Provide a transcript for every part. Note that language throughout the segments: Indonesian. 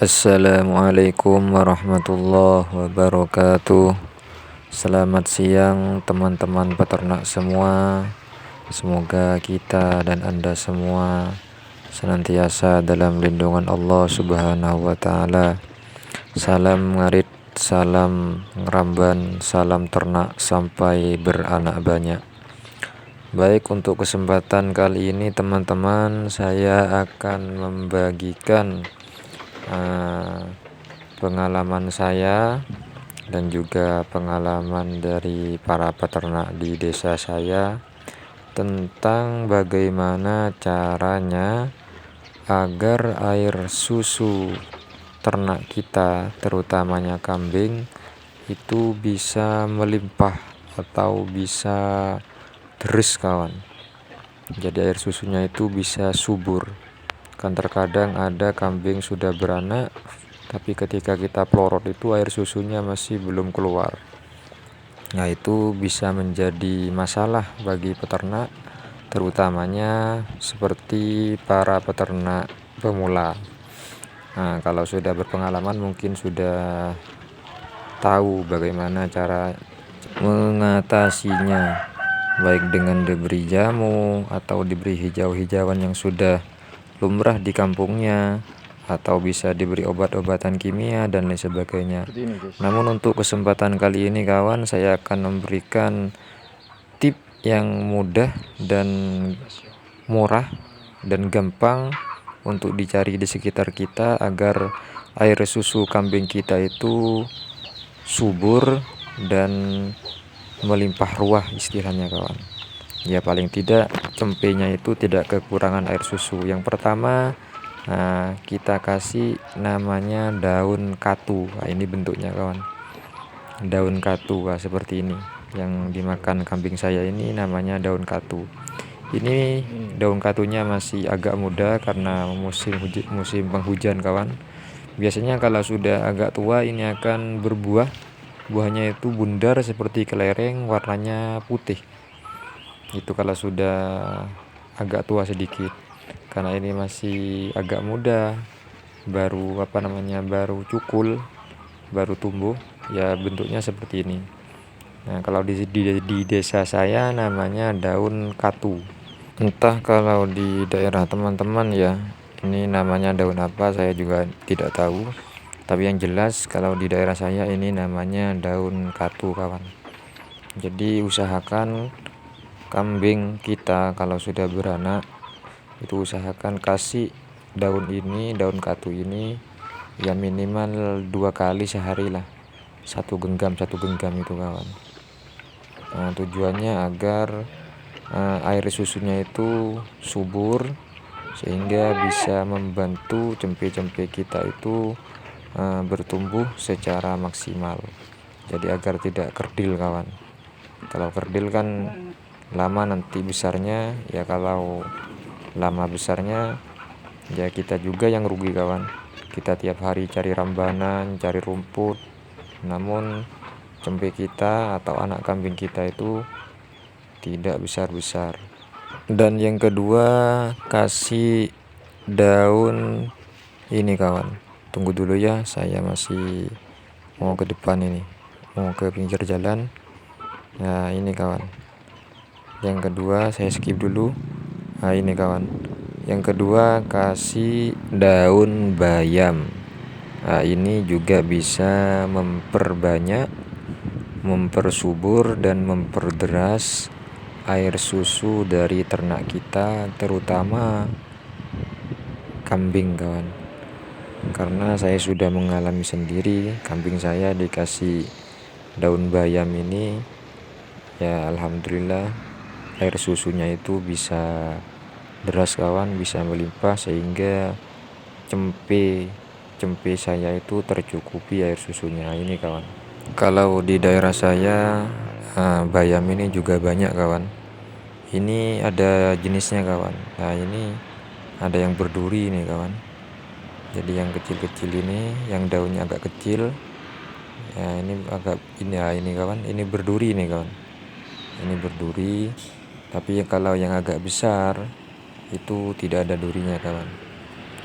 Assalamualaikum warahmatullahi wabarakatuh. Selamat siang teman-teman peternak semua. Semoga kita dan Anda semua senantiasa dalam lindungan Allah Subhanahu wa taala. Salam ngarit, salam ngeramban, salam ternak sampai beranak banyak. Baik, untuk kesempatan kali ini teman-teman, saya akan membagikan pengalaman saya dan juga pengalaman dari para peternak di desa saya tentang bagaimana caranya agar air susu ternak kita, terutamanya kambing, itu bisa melimpah atau bisa deres kawan. Jadi air susunya itu bisa subur. Kan terkadang ada kambing sudah beranak, tapi ketika kita pelorot itu air susunya masih belum keluar. Nah, itu bisa menjadi masalah bagi peternak, terutamanya seperti para peternak pemula. Nah, kalau sudah berpengalaman mungkin sudah tahu bagaimana cara mengatasinya, baik dengan diberi jamu atau diberi hijau-hijauan yang sudah lumrah di kampungnya, atau bisa diberi obat-obatan kimia dan lain sebagainya. Namun untuk kesempatan kali ini kawan, saya akan memberikan tip yang mudah dan murah dan gampang untuk dicari di sekitar kita agar air susu kambing kita itu subur dan melimpah ruah istilahnya kawan. Ya paling tidak cempenya itu tidak kekurangan air susu. Yang pertama, kita kasih namanya daun katu. Nah, ini bentuknya kawan, daun katu seperti ini yang dimakan kambing saya ini namanya daun katu. Ini daun katunya masih agak muda karena musim penghujan kawan. Biasanya kalau sudah agak tua ini akan berbuah. Buahnya itu bundar seperti kelereng, warnanya putih. Itu kalau sudah agak tua sedikit. Karena ini masih agak muda, baru baru cukul, baru tumbuh, ya bentuknya seperti ini. Nah, kalau di desa saya namanya daun katu. Entah kalau di daerah teman-teman ya ini namanya daun apa, saya juga tidak tahu. Tapi yang jelas kalau di daerah saya ini namanya daun katu kawan. Jadi usahakan kambing kita kalau sudah beranak itu usahakan kasih daun katu ini ya minimal 2 kali sehari lah, satu genggam itu kawan. Nah, tujuannya agar air susunya itu subur sehingga bisa membantu cempe-cempe kita itu bertumbuh secara maksimal. Jadi agar tidak kerdil kawan. Kalau kerdil kan lama nanti besarnya, ya kalau lama besarnya ya kita juga yang rugi kawan. Kita tiap hari cari rambanan, cari rumput, namun cempe kita atau anak kambing kita itu tidak besar-besar. Dan yang kedua, kasih daun ini kawan. Tunggu dulu ya, saya masih mau ke depan ini, mau ke pinggir jalan. Nah, ini kawan. Yang kedua saya skip dulu. Nah, ini kawan. Yang kedua kasih daun bayam. Nah, ini juga bisa memperbanyak, mempersubur dan memperderas air susu dari ternak kita, terutama kambing kawan. Karena saya sudah mengalami sendiri, kambing saya dikasih daun bayam ini, ya alhamdulillah air susunya itu bisa deras kawan, bisa melimpah sehingga cempe saya itu tercukupi air susunya. Ini kawan. Kalau di daerah saya bayam ini juga banyak kawan. Ini ada jenisnya kawan. Nah, ini ada yang berduri ini kawan. Jadi yang kecil-kecil ini, yang daunnya agak kecil. Ya, ini kawan, ini berduri nih kawan. Ini berduri. Tapi kalau yang agak besar itu tidak ada durinya kawan.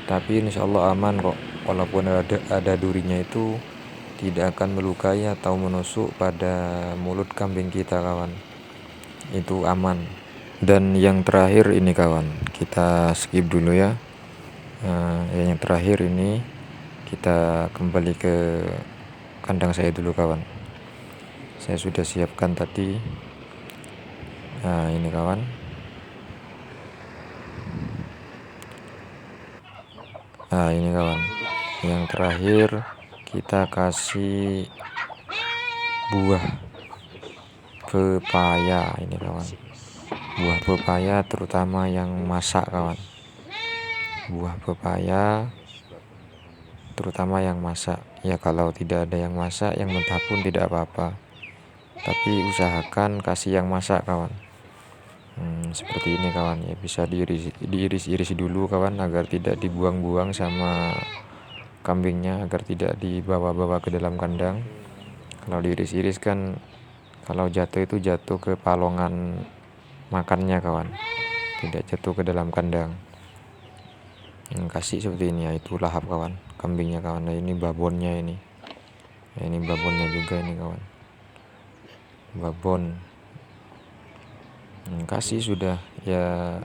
Tapi insya Allah aman kok. walaupun ada durinya itu tidak akan melukai atau menusuk pada mulut kambing kita kawan, itu aman. Dan yang terakhir ini kawan, kita skip dulu ya. Yang terakhir ini kita kembali ke kandang saya dulu kawan. Saya sudah siapkan tadi. Nah ini kawan, yang terakhir kita kasih buah pepaya ini kawan. Buah pepaya terutama yang masak kawan. Buah pepaya terutama yang masak. Ya kalau tidak ada yang masak, yang mentah pun tidak apa-apa, tapi usahakan kasih yang masak kawan. Seperti ini kawan ya, bisa diiris-iris dulu kawan, agar tidak dibuang-buang sama kambingnya, agar tidak dibawa-bawa ke dalam kandang. Kalau diiris-iris kan, kalau jatuh itu jatuh ke palongan makannya kawan, tidak jatuh ke dalam kandang. Kasih seperti ini ya, itu lahap kawan kambingnya kawan. Nah ini babonnya ini. Nah, ini babonnya juga ini kawan, babon. Kasih sudah ya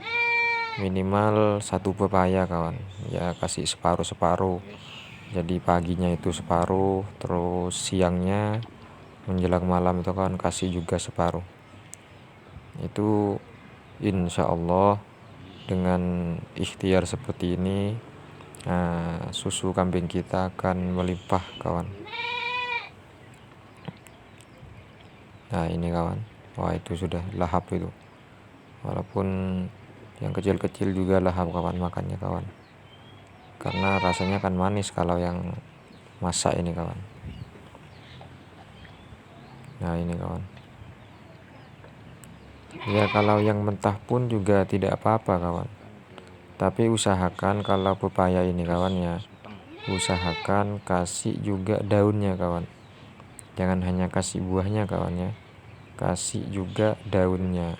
minimal 1 pepaya kawan ya, kasih separuh-separuh. Jadi paginya itu separuh, terus siangnya menjelang malam itu kawan kasih juga separuh. Itu insya Allah dengan ikhtiar seperti ini, susu kambing kita akan melimpah kawan. Nah ini kawan, wah itu sudah lahap itu, walaupun yang kecil-kecil juga lahap kawan makannya kawan, karena rasanya kan manis kalau yang masak ini kawan. Nah ini kawan ya, kalau yang mentah pun juga tidak apa-apa kawan, tapi usahakan kalau pepaya ini kawan ya, usahakan kasih juga daunnya kawan, jangan hanya kasih buahnya kawan ya, kasih juga daunnya.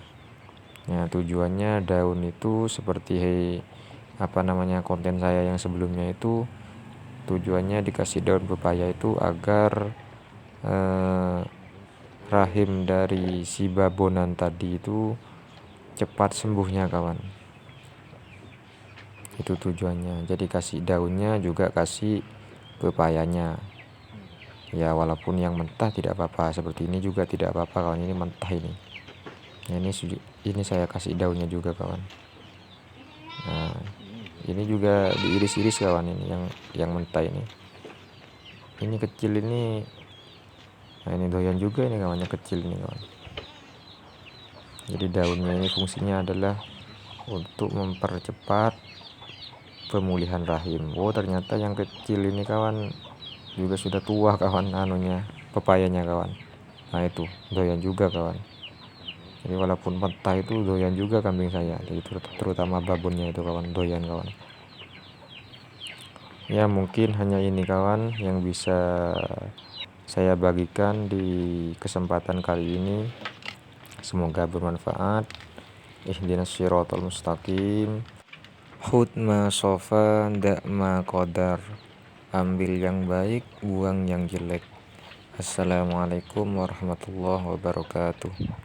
Nah tujuannya daun itu seperti konten saya yang sebelumnya itu, tujuannya dikasih daun pepaya itu agar rahim dari si babonan tadi itu cepat sembuhnya kawan, itu tujuannya. Jadi kasih daunnya juga kasih pepayanya ya, walaupun yang mentah tidak apa-apa, seperti ini juga tidak apa-apa kawan, ini mentah ini. Nah, ini saya kasih daunnya juga kawan. Nah ini juga diiris-iris kawan, ini yang mentah ini kecil ini. Nah ini doyan juga ini kawannya kecil ini kawan. Jadi daunnya ini fungsinya adalah untuk mempercepat pemulihan rahim. Oh ternyata yang kecil ini kawan juga sudah tua kawan, pepayanya kawan. Nah itu doyan juga kawan. Jadi walaupun mentah itu doyan juga kambing saya, jadi terutama babonnya itu kawan, doyan kawan. Ya mungkin hanya ini kawan yang bisa saya bagikan di kesempatan kali ini, semoga bermanfaat. Ihdinas shiratal mustaqim, khudh ma sofa ndak ma qadar, ambil yang baik buang yang jelek. Assalamualaikum warahmatullahi wabarakatuh.